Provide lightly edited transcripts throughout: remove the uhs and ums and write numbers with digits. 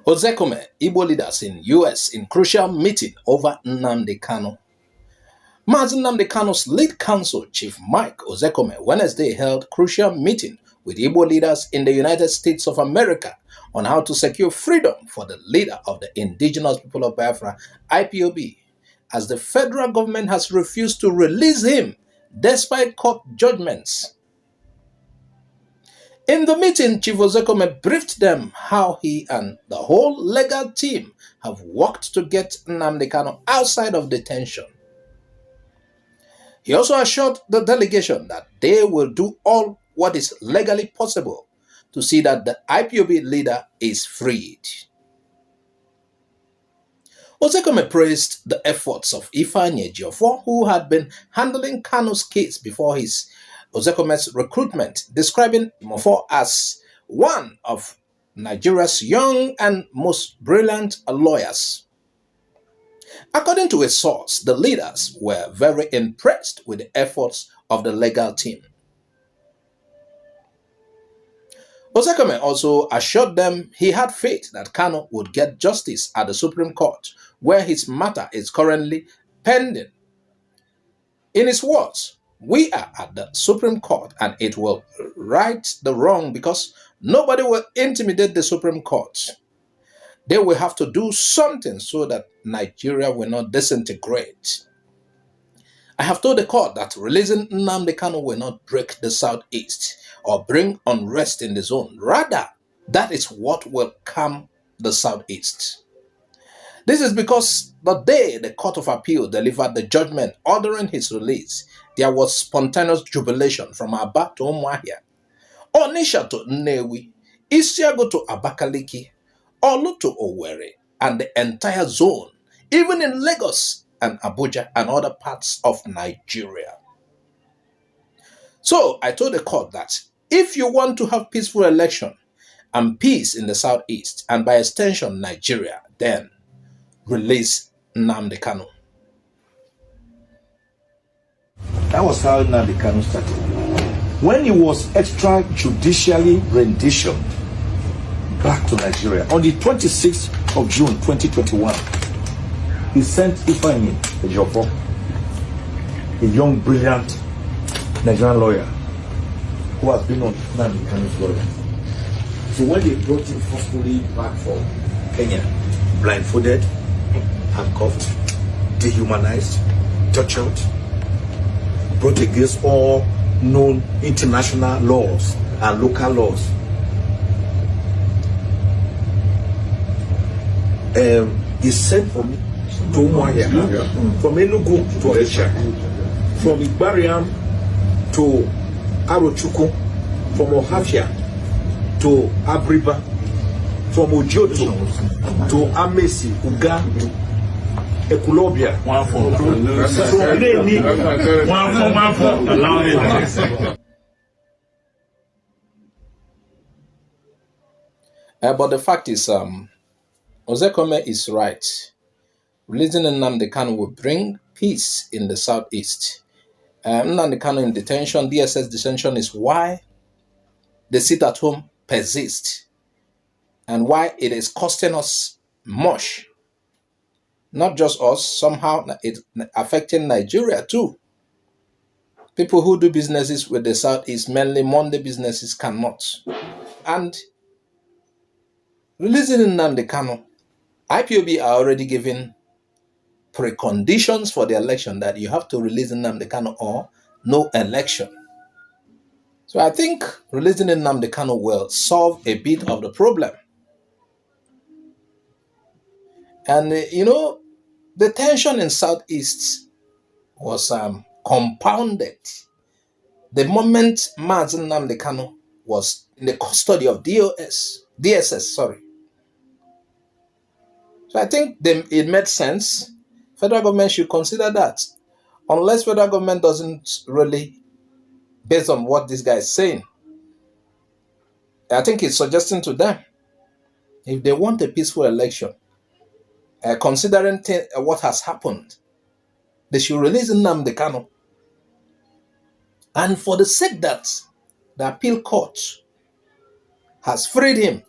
Ozekhome, Igbo leaders in US in crucial meeting over Nnamdi Kanu. Nnamdi Kanu's lead counsel, Chief Mike Ozekhome, Wednesday held crucial meeting with Igbo leaders in the United States of America on how to secure freedom for the leader of the Indigenous People of Biafra, IPOB, as the federal government has refused to release him despite court judgments. In the meeting, Chief Ozekhome briefed them how he and the whole legal team have worked to get Nnamdi Kanu outside of detention. He also assured the delegation that they will do all what is legally possible to see that the IPOB leader is freed. Ozekhome praised the efforts of Ifeanyi Ejiofor, who had been handling Kanu's case before Ozekhome's recruitment, describing Ejiofor as one of Nigeria's young and most brilliant lawyers. According to a source, the leaders were very impressed with the efforts of the legal team. Ozekhome also assured them he had faith that Kanu would get justice at the Supreme Court, where his matter is currently pending. In his words, "We are at the Supreme Court and it will right the wrong because nobody will intimidate the Supreme Court. They will have to do something so that Nigeria will not disintegrate. I have told the court that releasing Nnamdi Kanu will not break the Southeast or bring unrest in the zone. Rather, that is what will calm the Southeast. This is because the day the Court of Appeal delivered the judgment ordering his release, there was spontaneous jubilation from Aba to Umuahia, Onitsha to Nnewi, Isiago to Abakaliki, Olu to Owerri, and the entire zone, even in Lagos and Abuja and other parts of Nigeria. So I told the court that if you want to have peaceful election and peace in the Southeast, and by extension Nigeria, then release Nnamdi Kanu." That was how Nnamdi Kanu started. When he was extrajudicially renditioned back to Nigeria on the 26th of June 2021, he sent Ifeanyi Ejiofor, a young, brilliant Nigerian lawyer who has been on Nnamdi Kanu's lawyer. So when they brought him forcefully back from Kenya, blindfolded, handcuffed, dehumanized, tortured, brought against all known international laws and local laws, he sent for me to Umuahia, from Enugu to Onitsha, from Igbariam to Arochukwu, from Ohafia to Abriba, from Ojoto to Amesi, Uga, Ekulobia. But the fact is, Ozekhome is right. Releasing Nnamdi Kanu will bring peace in the Southeast. Nnamdi Kanu in detention, DSS detention, is why the sit-at-home persists and why it is costing us much. Not just us, somehow it's affecting Nigeria too. People who do businesses with the Southeast, mainly Monday businesses, cannot. And releasing Nnamdi Kanu, IPOB are already giving preconditions for the election that you have to release Nnamdi Kanu or no election. So I think releasing Nnamdi Kanu will solve a bit of the problem. And the tension in Southeast was compounded the moment Nnamdi Kanu was in the custody of DSS. So I think it made sense. Federal government should consider that. Unless federal government doesn't really, based on what this guy is saying, I think it's suggesting to them, if they want a peaceful election, considering what has happened, they should release Nnamdi Kanu. And for the sake that the appeal court has freed him,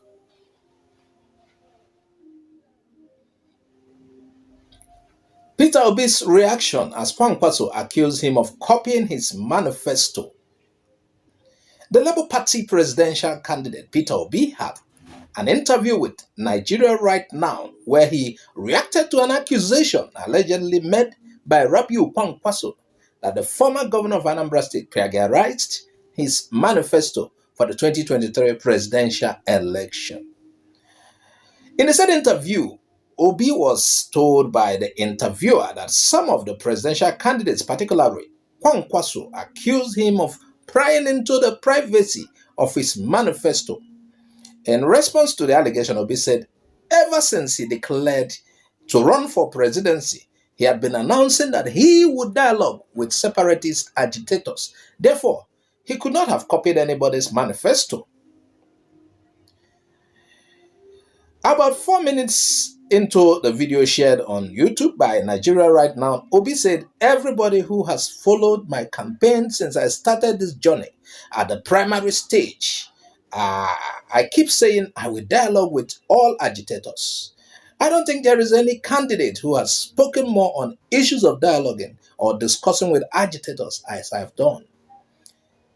Peter Obi's reaction as Kwankwaso accused him of copying his manifesto. The Labour Party presidential candidate Peter Obi had an interview with Nigeria Right Now where he reacted to an accusation allegedly made by Rabiu Kwankwaso that the former governor of Anambra State plagiarized his manifesto for the 2023 presidential election. In the said interview, Obi was told by the interviewer that some of the presidential candidates, particularly Kwankwaso, accused him of prying into the privacy of his manifesto. In response to the allegation, Obi said, ever since he declared to run for presidency, he had been announcing that he would dialogue with separatist agitators. Therefore, he could not have copied anybody's manifesto. About 4 minutes into the video shared on YouTube by Nigeria Right Now, Obi said, everybody who has followed my campaign since I started this journey at the primary stage, I keep saying I will dialogue with all agitators. I don't think there is any candidate who has spoken more on issues of dialoguing or discussing with agitators as I've done.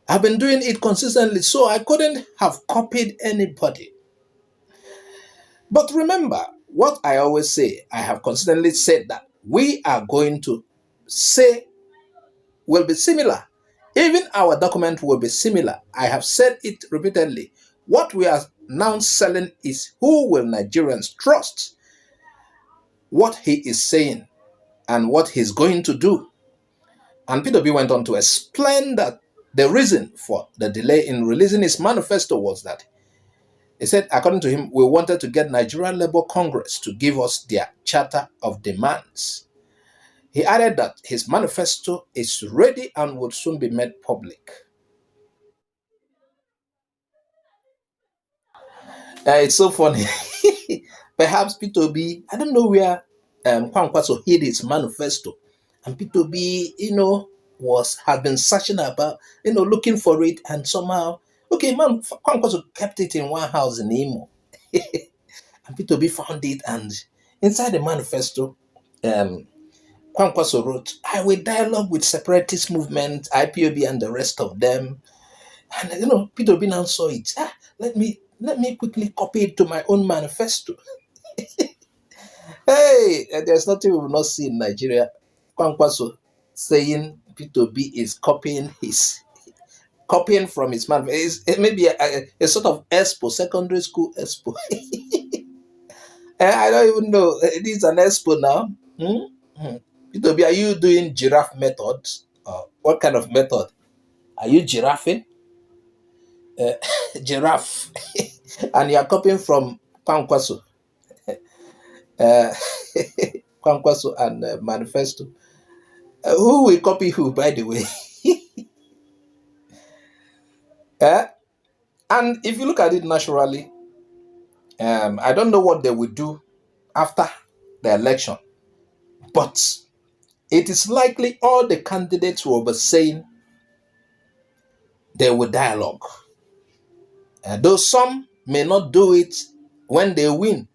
I've been doing it consistently, so I couldn't have copied anybody. But remember what I always say, I have consistently said that we are going to say will be similar. Even our document will be similar. I have said it repeatedly. What we are now selling is who will Nigerians trust, what he is saying, and what he's going to do. And Peter Obi went on to explain that the reason for the delay in releasing his manifesto was that he said, according to him, we wanted to get Nigerian Labour Congress to give us their charter of demands. He added that his manifesto is ready and would soon be made public. It's so funny. Perhaps Peter Obi, I don't know where Kwankwaso hid his manifesto. And Peter Obi, had been searching about, looking for it, and somehow, Kwankwaso kept it in one house in Imo. And Peter Obi found it, and inside the manifesto, Kwankwaso wrote, I will dialogue with separatist movement, IPOB and the rest of them. And Peter Obi now saw it. Let me quickly copy it to my own manifesto. Hey, there's nothing we will not see in Nigeria. Kwankwaso saying Peter Obi is copying from his manifesto. It may be a sort of expo, secondary school expo. I don't even know. It is an expo now. Peter Obi, are you doing giraffe method? What kind of method? Are you giraffing? Giraffe. And you are copying from Kwankwaso. Kwankwaso and manifesto. Who will copy who, by the way? And if you look at it naturally, I don't know what they will do after the election, but it is likely all the candidates will be saying they will dialogue. Though some may not do it when they win.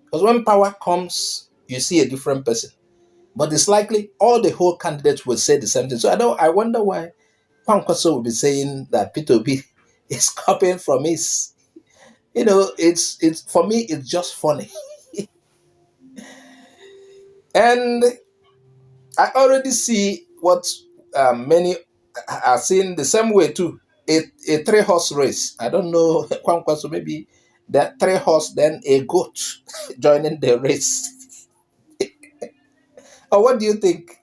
Because when power comes, you see a different person. But it's likely all the whole candidates will say the same thing. So I wonder why Kwankwaso will be saying that Peter Obi is copying from his. It's for me, it's just funny. And I already see what many are seeing the same way too. A 3-horse race. I don't know, Kwankwaso, maybe that 3-horse, then a goat joining the race. Or what do you think?